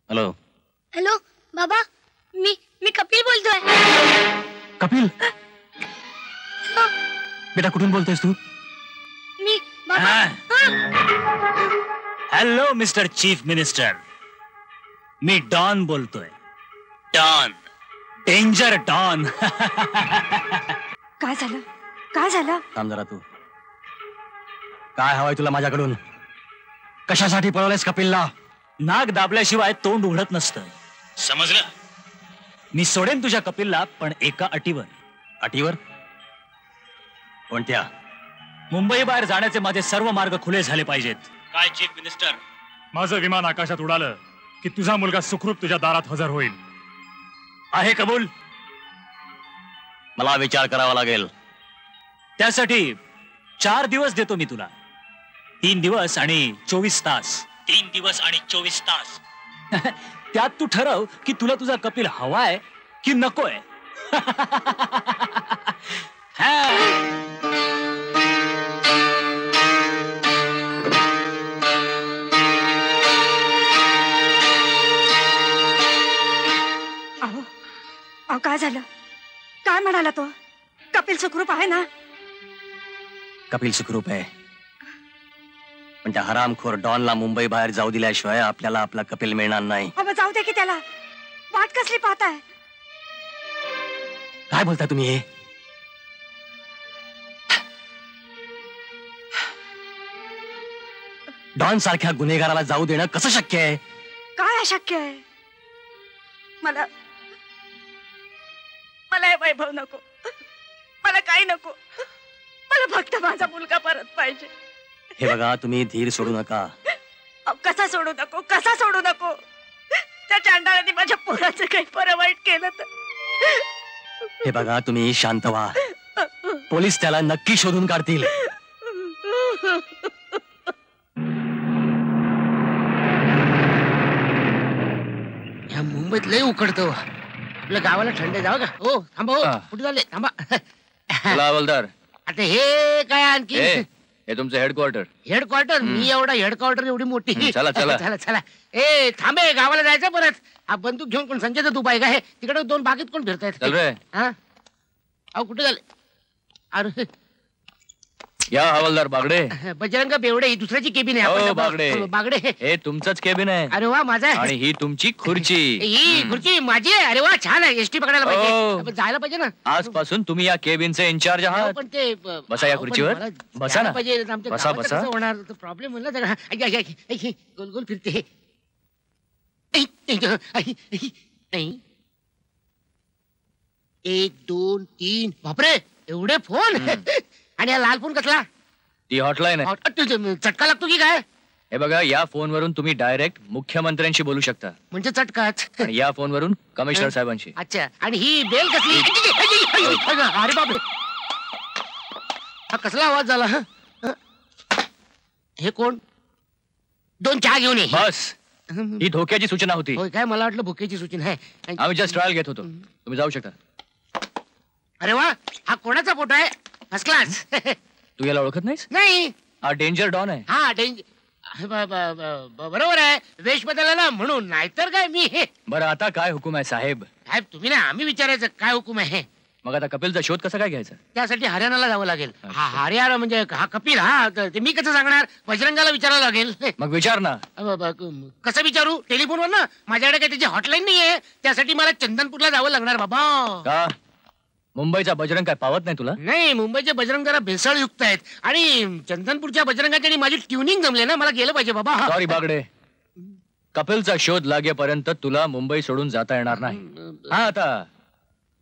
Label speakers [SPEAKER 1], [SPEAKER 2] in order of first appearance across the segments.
[SPEAKER 1] Hello
[SPEAKER 2] hello बाबा, मी कपिल बोलतोय.
[SPEAKER 1] कपिल बेटा कुठून बोलतोयस तू?
[SPEAKER 2] मी बाबा.
[SPEAKER 3] हॅलो मिस्टर चीफ मिनिस्टर, मी डॉन बोलतोय. Don, danger don.
[SPEAKER 4] काय झालं? काय झालं?
[SPEAKER 1] थांब जरा तू. काय हवंय तुला माझ्याकडून? कशासाठी पळवलंयस कपिलला?
[SPEAKER 3] नाक दाबल्याशिवाय तोंड उघडत नसतं, समजलं? मी सोडेन तुझ्या कपिलला, पण एका अटीवर.
[SPEAKER 1] अटीवर? कोणत्या?
[SPEAKER 3] मुंबई बाहेर जाण्याचे माझे सर्व मार्ग खुले झाले पाहिजेत. काय चीफ मिनिस्टर?
[SPEAKER 5] माझं विमान आकाशात उडालं की तुझा मुलगा सुखरूप तुझ्या दारात हजर होईल.
[SPEAKER 3] आहे कबूल?
[SPEAKER 1] मला विचार करावा लागेल.
[SPEAKER 3] त्यासाठी 4 दिवस देतो मी तुला. 3 दिवस आणि 24 तास. 3 दिवस आणि 24 तास. त्यात तू ठरव की तुला तुझा कपिल हवाय की नकोय.
[SPEAKER 4] काय झालं? काय म्हणाला तो? कपिल सुखरूप आहे ना?
[SPEAKER 1] कपिल सुखरूप आहे, पण त्या हरामखोर डॉनला मुंबई बाहेर जाऊ दिल्याशिवाय आपल्याला आपला कपिल मिळणार नाही.
[SPEAKER 4] जाऊ दे की त्याला. वाट कसली पाहताय?
[SPEAKER 1] काय बोलताय तुम्ही हे? डॉन सारख्या गुन्हेगाराला जाऊ देणं कसं शक्य आहे?
[SPEAKER 4] काय अशक्य आहे? मला हे वैभव नको, मला काही नको. मला फक्त माझा मुलगा परत पाहिजे.
[SPEAKER 1] हे बघा, तुम्ही धीर सोडू नका.
[SPEAKER 4] कसा सोडू नको? कसा सोडू नको? त्या चांडाळाने माझ्या पोराचं काही बरं वाईट केलं तर?
[SPEAKER 1] हे बघा, तुम्ही शांत व्हा. पोलीस त्याला नक्की शोधून काढतील.
[SPEAKER 6] या मुंबईत लय उकडतो. आपल्या गावाला थंड जावं का? हो थांबा. हो कुठे झाले? थांबा.
[SPEAKER 1] हवालदार,
[SPEAKER 6] आता हे काय आणखी?
[SPEAKER 1] हे तुमचं हेडक्वार्टर.
[SPEAKER 6] हेडक्वार्टर? मी एवढा हेडक्वार्टर एवढी मोठी?
[SPEAKER 1] चला चला
[SPEAKER 6] चला चला. ए थांबे, गावाला जायचं परत. हा बंदूक घेऊन कोण? संजयचा तू बाईक आहे तिकडे 2 बागेत कोण फिरतायत?
[SPEAKER 1] चल रे.
[SPEAKER 6] हा अहो कुठे झाले? अरे
[SPEAKER 1] या हवालदार बागडे.
[SPEAKER 6] बजरंग बेवडे, ही दुसऱ्याची केबिन आहे. बागडे
[SPEAKER 1] हे तुमचंच केबिन आहे.
[SPEAKER 6] अरे वा, माझा आहे.
[SPEAKER 1] आणि ही तुमची खुर्ची.
[SPEAKER 6] ही खुर्ची माझी आहे. अरे वा, छान आहे. एसटी पकडायला पाहिजे, जायला पाहिजे ना.
[SPEAKER 1] आजपासून तुम्ही या केबिनचे इन्चार्ज आहात.
[SPEAKER 6] पण ते
[SPEAKER 1] बसा या खुर्चीवर. बसा ना. बसा बसा.
[SPEAKER 6] होणार प्रॉब्लेम म्हणलं तर. गोल गोल फिरते. 1 2 3. बापरे, एवढे फोन. आणि हा लाल फोन कसला?
[SPEAKER 1] ती हॉटलाईन आहे.
[SPEAKER 6] चटका लागतो की काय?
[SPEAKER 1] हे बघा, या फोनवरून तुम्ही डायरेक्ट मुख्यमंत्र्यांशी बोलू शकता.
[SPEAKER 6] म्हणजे चटकाच.
[SPEAKER 1] आणि या फोनवरून कमिशनर साहेबांशी.
[SPEAKER 6] अच्छा, आणि ही बेल कसली? अरे बापरे, हा कसला आवाज झाला? हे कोण? 2 चहा घेऊन ये.
[SPEAKER 1] बस, ही धोक्याची सूचना होती.
[SPEAKER 6] होय काय? मला वाटलं भुकेची सूचना आहे.
[SPEAKER 1] आम्ही जस्ट ट्रायल घेत होतो. तुम्ही जाऊ शकता.
[SPEAKER 6] अरे वा, हा कोणाचा फोटो आहे? First class.
[SPEAKER 1] तू याला ओळखत नाहीस?
[SPEAKER 6] नाही.
[SPEAKER 1] हा डेंजर डॉन आहे.
[SPEAKER 6] हा बरोबर आहे, वेश बदलला ना म्हणून, नाहीतर काय. मी
[SPEAKER 1] बरं, आता काय हुकूम आहे साहेब?
[SPEAKER 6] साहेब तुम्ही ना, आम्ही विचारायचं काय हुकूम आहे.
[SPEAKER 1] मग आता कपिलचा शोध कसा काय घ्यायचा?
[SPEAKER 6] त्यासाठी हरियाणाला जावं लागेल. हा हरियाणा म्हणजे हा कपिल. हा ते मी कसं सांगणार? बजरंगाला विचारावं लागेल.
[SPEAKER 1] मग विचार ना.
[SPEAKER 6] कसं विचारू? टेलिफोनवर ना. माझ्याकडे काही त्याची हॉटलाईन नाहीये. त्यासाठी मला चंदनपूरला जावं लागणार बाबा.
[SPEAKER 1] का? मुंबईचा बजरंग काय पावत नाही तुला?
[SPEAKER 6] नाही, मुंबईचे बजरंग जरा भेसळयुक्त आहेत आणि चंदनपूरच्या बजरंगाची माझी ट्युनिंग जमले ना. मला गेलं पाहिजे बाबा.
[SPEAKER 1] सॉरी बागडे, कपिलचा शोध लागेपर्यंत तुला मुंबई सोडून जाता येणार नाही. हा, आता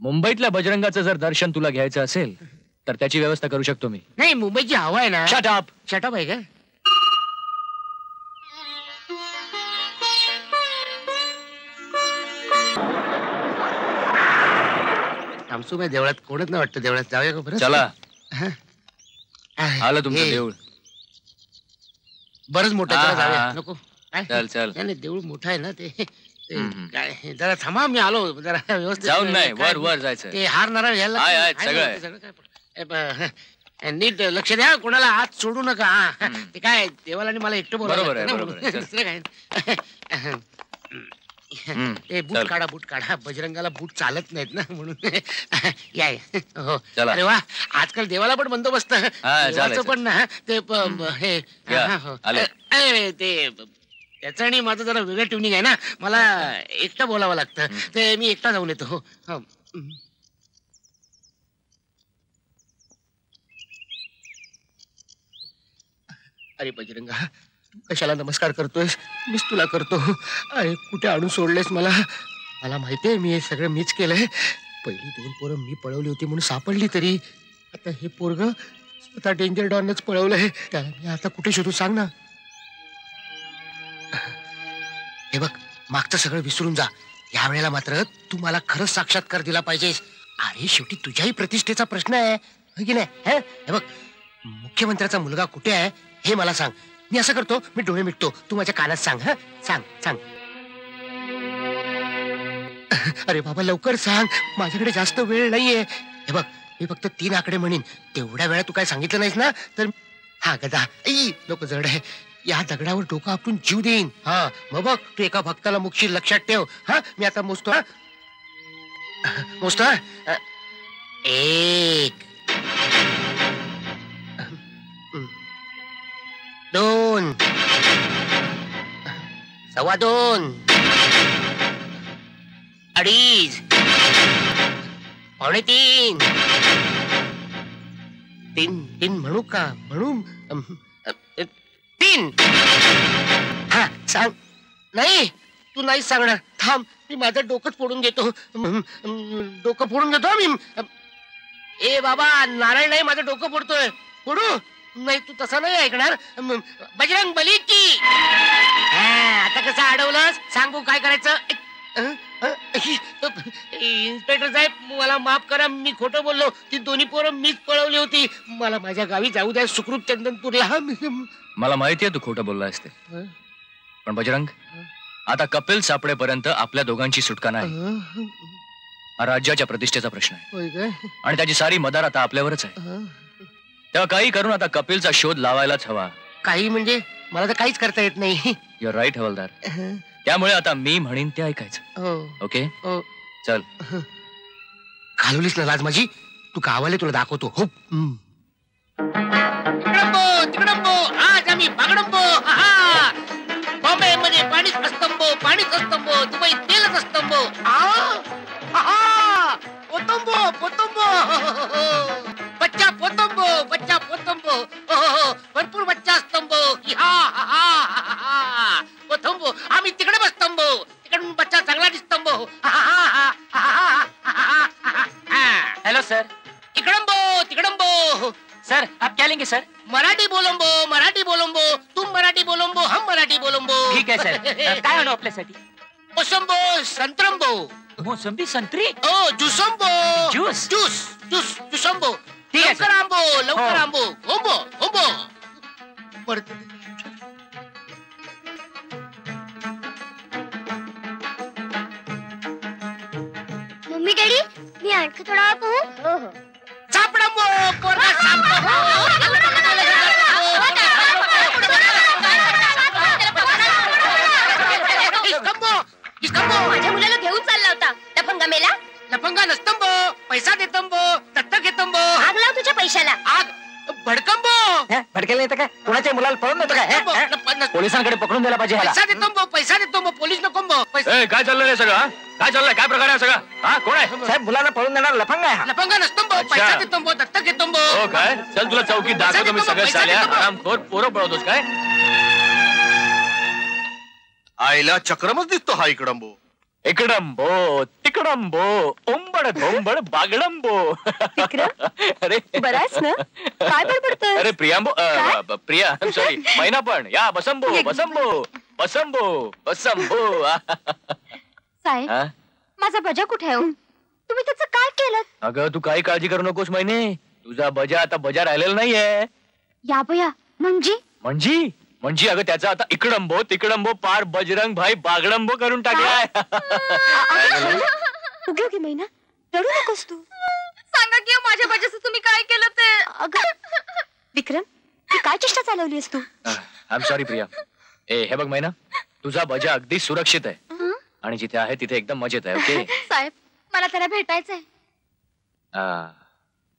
[SPEAKER 1] मुंबईतल्या बजरंगाचं जर दर्शन तुला घ्यायचं असेल तर त्याची व्यवस्था करू शकतो मी.
[SPEAKER 6] नाही, मुंबईची हवा आहे ना.
[SPEAKER 1] शट
[SPEAKER 6] अप आहे का? थांबसू मी देवळात. कोणच नाही वाटतं देवळात. जाऊया का बरं?
[SPEAKER 1] चला. आलं तुमचं देऊळ.
[SPEAKER 6] बरंच मोठं. जाऊया. नको.
[SPEAKER 1] चल चल.
[SPEAKER 6] नाही, देऊळ मोठं आहे ना. ते काय जरा थांबा, मी आलो जरा व्यवस्थित.
[SPEAKER 1] जाऊन नाही, वर वर जायचं.
[SPEAKER 6] ते हार नारळ घ्यायला सगळं नीट लक्ष द्या. कोणाला आत सोडू नका. ते काय देवाला मला एकटं बोलावं.
[SPEAKER 1] बरोबर आहे.
[SPEAKER 6] दुसरं काय. ते बूट
[SPEAKER 1] चल.
[SPEAKER 6] काढा, बूट काढा. बजरंगाला बूट चालत नाहीत ना म्हणून. या हो.
[SPEAKER 1] चला.
[SPEAKER 6] अरे वा, आजकाल देवाला पण बंदोबस्त. देवाचं
[SPEAKER 1] चालेल.
[SPEAKER 6] पण ना ते हे
[SPEAKER 1] या,
[SPEAKER 6] हो.
[SPEAKER 1] आले.
[SPEAKER 6] ते त्याचं आणि माझं जरा वेगळं ट्युनिंग आहे ना, मला एकटं बोलावं लागतं. ते मी एकटा जाऊन येतो. हो हो. अरे बजरंगा, तू कशाला नमस्कार करतोयस? मीच तुला करतो. अरे कुठे आणून सोडलेस मला? मला माहितीये मी हे सगळं मीच केलंय. पहिली 2 पोरं मी पळवली होती म्हणून सापडली, तरी आता हे पोरग स्वतः डेंजर डॉनच पळवलंय. त्याला मी आता कुठे शोधू, सांग ना. हे बघ, मागचं सगळं विसरून जा. या वेळेला मात्र तू मला खरंच साक्षात्कार दिला पाहिजेस. अरे शेवटी तुझ्याही प्रतिष्ठेचा प्रश्न आहे, हो की नाही? हे बघ, मुख्यमंत्र्याचा मुलगा कुठे आहे हे मला सांग. मी असं करतो, मी डोळे मिटतो, तू माझ्या कानात सांग. सांग सांग. अरे बाबा लवकर सांग, माझ्याकडे जास्त वेळ नाहीये. हे बघ, मी फक्त 3 आकडे म्हणीन. तेवढ्या वेळा तू काय सांगितलं नाहीस ना तर हा गदा लोक जड आहे. या दगडावर डोकं आपटून जीव देईन. हा मग बघ, तू एका भक्ताला मुक्षी लक्षात ठेव. हा मी आता मोजतो. मोजतो. 1 2 2.25 2.5 3 3 म्हणू का? म्हणू 3. हा सांग. नाही तू नाही सांगणार. थांब, मी माझं डोकंच फोडून घेतो. डोकं फोडून घेतो मी. ए बाबा, नारायण नाही, माझं डोकं फोडतोय. फोडू? नाही, तू तसं नाही ऐकणार. बजरंग बली की. आता कसं अडवलंस? सांगू काय करायचं? इन्स्पेक्टर साहेब, मला माफ करा, मी खोटं बोललो. ती दोन्ही पोरं मीच पळवली होती. मला माझ्या गावी जाऊ द्या, सुखरूप चंदनपूरला.
[SPEAKER 1] मला माहितीये तू खोटं बोलला असते, पण बजरंग, आता कपिल सापडेपर्यंत आपल्या दोघांची सुटका नाही. हा राज्याच्या प्रतिष्ठेचा प्रश्न आहे आणि त्याची सारी मदार आता आपल्यावरच आहे. तेव्हा काही करून आता कपिलचा शोध लावायलाच हवा.
[SPEAKER 6] काही म्हणजे मला तर काहीच करता येत नाही.
[SPEAKER 1] युअर राईट हवालदार. त्यामुळे आता मी म्हणीन ते ऐकायचं. ओके, चल.
[SPEAKER 6] घालवलीस ना लाज माझी. तू गावाले तुला दाखवतो. हो. तिकडंबो, आज आम्ही बागडंबो. बॉम्बे मध्ये पाणीच असतंबो, पाणीच असतंबो. दुबई तेलच असतंबो. पोतंबो, पोतंबो. बच्चा पोतंबो, बच्चा पोतंबो. भरपूर बच्चा असतंबो. पोतंबो, आम्ही तिकडे बसतंबो. तिकडून बच्चा चांगला दिसतंबो.
[SPEAKER 3] Hello sir.
[SPEAKER 6] इकडंबो, तिकडंबो.
[SPEAKER 3] सर आप क्या लेंगे सर?
[SPEAKER 6] मराठी बोलंबो, मराठी बोलंबो. तुम मराठी बोलंबो, हम मराठी बोलंबो.
[SPEAKER 3] ठीक आहे सर. काय आणू आपल्यासाठी?
[SPEAKER 6] मोसंबो, संत्रंबो.
[SPEAKER 3] मोसंबी, संत्री.
[SPEAKER 6] ओ जुसंबो.
[SPEAKER 3] ज्यूस.
[SPEAKER 6] ज्यूस ज्यूस जुसंबो.
[SPEAKER 3] ठीक आहे,
[SPEAKER 6] लवकर
[SPEAKER 3] सर.
[SPEAKER 6] आंबो, लवकर
[SPEAKER 3] हो.
[SPEAKER 6] आंबो. होंबो होंबो.
[SPEAKER 2] मम्मी डॅडी, मी आणखी थोडा वेळ पाहू.
[SPEAKER 6] सापडंबो, पोरगा
[SPEAKER 2] माझ्या मुलाला घेऊन चालला होता. लफंगा मेला.
[SPEAKER 6] लफंगा नसतंबो, पैसा देतंबो, दत्तक घेतंबो.
[SPEAKER 2] आग लाव तुझ्या पैशाला.
[SPEAKER 6] आग भडकंबो.
[SPEAKER 3] भडकेला येतं काय? कोणाच्या मुलाला पळून नेतो काय? पोलिसांकडे पकडून द्यायला पाहिजे ह्याला.
[SPEAKER 6] पैसा देतंबो, पैसा देतंबो. पोलीस नकोंबो. पैसा.
[SPEAKER 1] काय चाललंय हे सगळं? काय चाललंय? काय प्रकार आहे सगळा? हा, कोण आहे?
[SPEAKER 3] साहेब, मुलांना पळून देणार लफंगा आहे हा.
[SPEAKER 6] लफंगा नसतंबो,
[SPEAKER 1] अच्छा.
[SPEAKER 6] पैसा देतंबो, दत्तक घेतंबो.
[SPEAKER 1] हो काय? चल तुला चौकीत दाखवतो मी सगळं. चाल्या आरामखोर पोरं पळवतोस काय?
[SPEAKER 7] आईला चक्रमच दिसतो हा इकडंबो.
[SPEAKER 1] इकडंबो, तिकडंबो, ओंबड धोंबड बागडंबो. अरे
[SPEAKER 2] बराच ना? काय बडबडतोय?
[SPEAKER 1] अरे प्रियांबो, प्रिया सॉरी, मैना पण या. बसंबो, बसंबो, बसंबो, बसंबो.
[SPEAKER 2] साहेब,
[SPEAKER 1] हा?
[SPEAKER 2] माझा बजा कुठे आहे? तुम्ही त्याचं काय केलं?
[SPEAKER 1] अगं तू काही काळजी करू नकोस मैने. तुझा बजा आता बजा राहिलेला नाहीये.
[SPEAKER 2] या बया, म्हणजे
[SPEAKER 1] म्हणजे अगं त्याचा आता इकडंबो तिकडंबो पार बजरंग भाई बागडंबो करून टाकलाय.
[SPEAKER 2] उगे उगे महिना, रडू नकोस तू. सांगा की माझ्या बजाचं तुम्ही काय केलं ते. अगं विक्रम, ती काय चेष्टा चालवलीस तू?
[SPEAKER 1] I am sorry Priya. हे बघ मैना, तुझा बजा अगदी सुरक्षित आहे. आणि जिथे आहे तिथे एकदम मजेत आहे. ओके
[SPEAKER 2] साहेब मला त्याला भेटायचंय.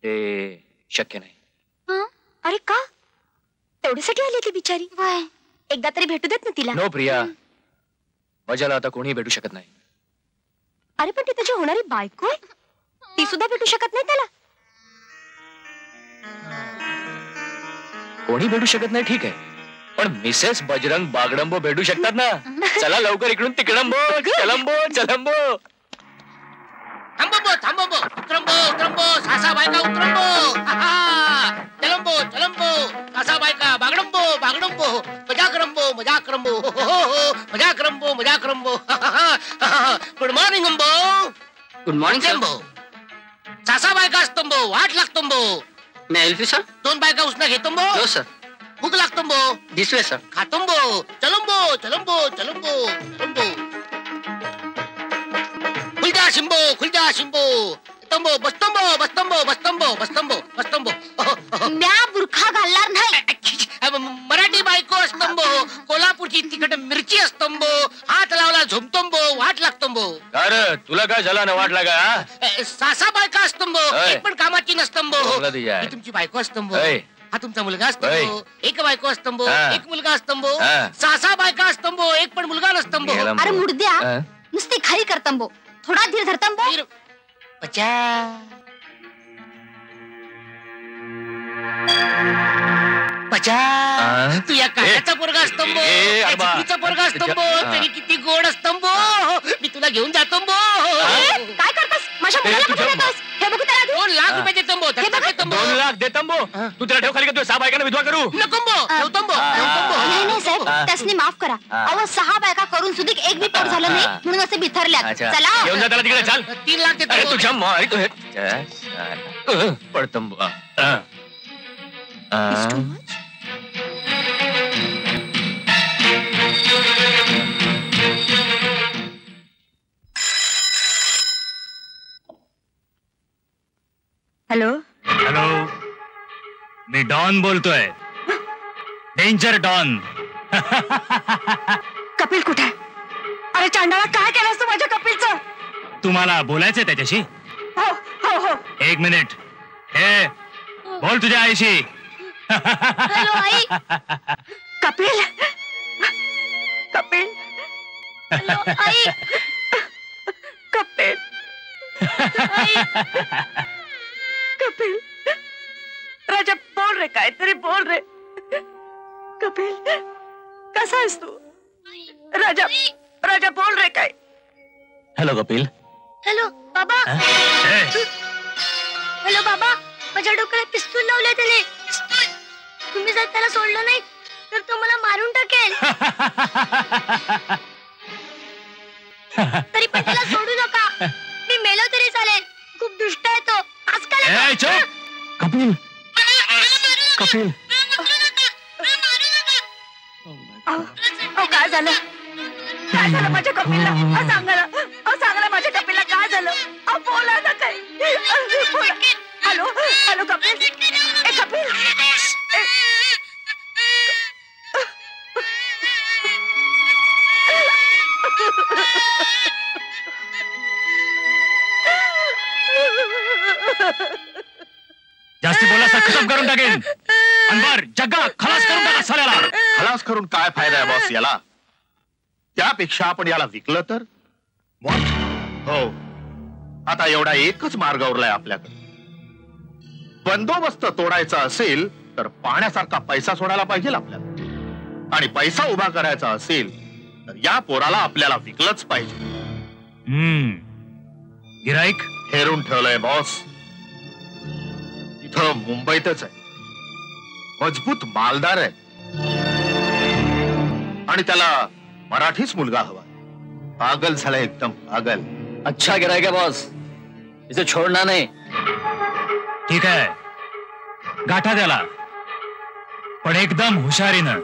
[SPEAKER 1] ते शक्य नाही.
[SPEAKER 2] अरे का? तेवढ्यासाठी आली ती बिचारी. वय एकदा तरी भेटू देत ना तिला.
[SPEAKER 1] नो प्रिया, वजाला आता कोणी भेटू शकत नाही.
[SPEAKER 2] अरे पण ती त्याची होणारी बायको आहे, ती सुद्धा भेटू शकत नाही त्याला.
[SPEAKER 1] कोणी भेटू शकत नाही ठीक आहे, पण मिसेस बजरंग बागडंबो भेटू शकतात ना. चला लवकर इकडून तिकडंबो, चलंबो चलंबो.
[SPEAKER 6] थांबो थांबो उतरंबो उतरंबो सासा बायका उतरंबो. चलंबो चलंबो सासा बायका बागडंबो बागडंबो मजा करंबो मजा करंबो मजा करंबो मजा करंबो. गुड मॉर्निंग अंबो.
[SPEAKER 8] गुड मॉर्निंग
[SPEAKER 6] अंबो. सासा बायका असतंबो वाट लागतंबो.
[SPEAKER 8] मैं हेल्प सर.
[SPEAKER 6] 2 बायका उसना घेतंबो.
[SPEAKER 8] No sir.
[SPEAKER 6] भूक लागतंबो.
[SPEAKER 8] This way sir.
[SPEAKER 6] खातंबो चलंबो चलंबो चलंबो चलंबो. खुलजा शिंबो तंबो बस्तंबो बस्तंबो बस्तंबो बस्तंबो बस्तंबो.
[SPEAKER 2] म्या बुरखा घालणार नाही.
[SPEAKER 6] मराठी बायको असतंबो, कोल्हापूरची तिखट मिरची असतंबो, हात लावला झुमतंबो वाट लागतंबो.
[SPEAKER 1] अरे तुला काय झाला ना वाट लागा?
[SPEAKER 6] सासा बायका असतंबो, एक पण कामाची नसतंबो.
[SPEAKER 1] ही
[SPEAKER 6] तुमची बायको असतंबो, हा तुमचा मुलगा असतंबो. एक बायको असतंबो, एक मुलगा असतंबो. सासा बायका असतंबो, एक पण मुलगा नसतंबो.
[SPEAKER 2] अरे मुर्द्या नुसती खाई करतंबो, थोडा धीर धरतंबो.
[SPEAKER 6] बचा बचा तू या काळ्याचा पोरगा असतंबो, चिपळीचा पोरगा असतंबो, तरी किती गोड असतंबो. मी तुला घेऊन जातंबो.
[SPEAKER 2] काय करतोस माझ्या मुलाला कुठे नेतोस? हे बघू त्याला.
[SPEAKER 6] 2 लाख रुपये देतंबो.
[SPEAKER 1] 2 लाख देतंबो. तू त्याला ठेव खाली का? तू 6 बायकांना विधवा करू
[SPEAKER 6] नकोंबो. ठेवतंबो
[SPEAKER 2] नाही नाही साहेब त्यासनी माफ करा. अहो 6 बायका करून सुद्धा एक बी पोट झालं नाही म्हणून असे बिथरल्यात. चला
[SPEAKER 1] घेऊन जा त्याला तिकडे. चाल.
[SPEAKER 6] 3 लाख देतो.
[SPEAKER 1] तुझ्या पडतंबो.
[SPEAKER 4] हॅलो
[SPEAKER 3] हॅलो, मी डॉन बोलतोय. Danger don.
[SPEAKER 4] कपिल कुठे? अरे चांडाळा काय केलंस तू माझ्या कपिलचं?
[SPEAKER 3] तुम्हाला बोलायचंय त्याच्याशी?
[SPEAKER 4] हो हो हो.
[SPEAKER 3] 1 मिनिट. हे बोल तुझ्या आईशी.
[SPEAKER 2] हॅलो आई.
[SPEAKER 4] कपिल कपिल
[SPEAKER 2] हॅलो आई.
[SPEAKER 4] कपिल
[SPEAKER 2] आई.
[SPEAKER 4] कपिल राजा बोल रे, काहीतरी बोल रे. कपिल कसा आहेस तू? राजा राजा बोल रे काय.
[SPEAKER 1] हॅलो कपिल.
[SPEAKER 2] हॅलो बाबा. हॅलो बाबा, माझ्या डोक्याला पिस्तूल लावलंय त्याने. तुम्ही जर त्याला सोडलं नाही तर तो मला मारून टाकेल. तरी पण त्याला सोडू नका. मी मेलो तरी चालेल. खूप दुष्ट आहे तो. आजकाल
[SPEAKER 1] कपिल कपिल
[SPEAKER 4] काय झालं? काय झालं माझ्या कपिलला? सांगा माझ्या कपिलला काय झालं? बोला ना काही. Hello hello Kapil. ए कपिल.
[SPEAKER 3] जास्ती बोलास तर खतम करून टाकेन. अनवर जग्गा खलास करून टाका साल्याला.
[SPEAKER 7] खलास करून काय फायदा आहे बॉस याला? त्यापेक्षा आपण याला विकलं तर? हो, आता एवढा एकच मार्ग उरलाय आपल्याकडे. बंदोबस्त तोडायचा असेल तर पाण्यासारखा पैसा सोडायला पाहिजे आपल्याला. आणि पैसा उभा करायचा असेल तर या पोराला आपल्याला विकलंच पाहिजे.
[SPEAKER 3] गिराईक
[SPEAKER 7] हेरून ठेवलंय बॉस. इथं मुंबईतच आहे. मजबूत मालदार आहे आणि त्याला मराठीच मुलगा हवा. पागल झाला एकदम पागल.
[SPEAKER 1] अच्छा गिराईक है बॉस, इसे छोड़ना नहीं.
[SPEAKER 3] ठीक आहे, गाठा त्याला, पण एकदम हुशारीनं.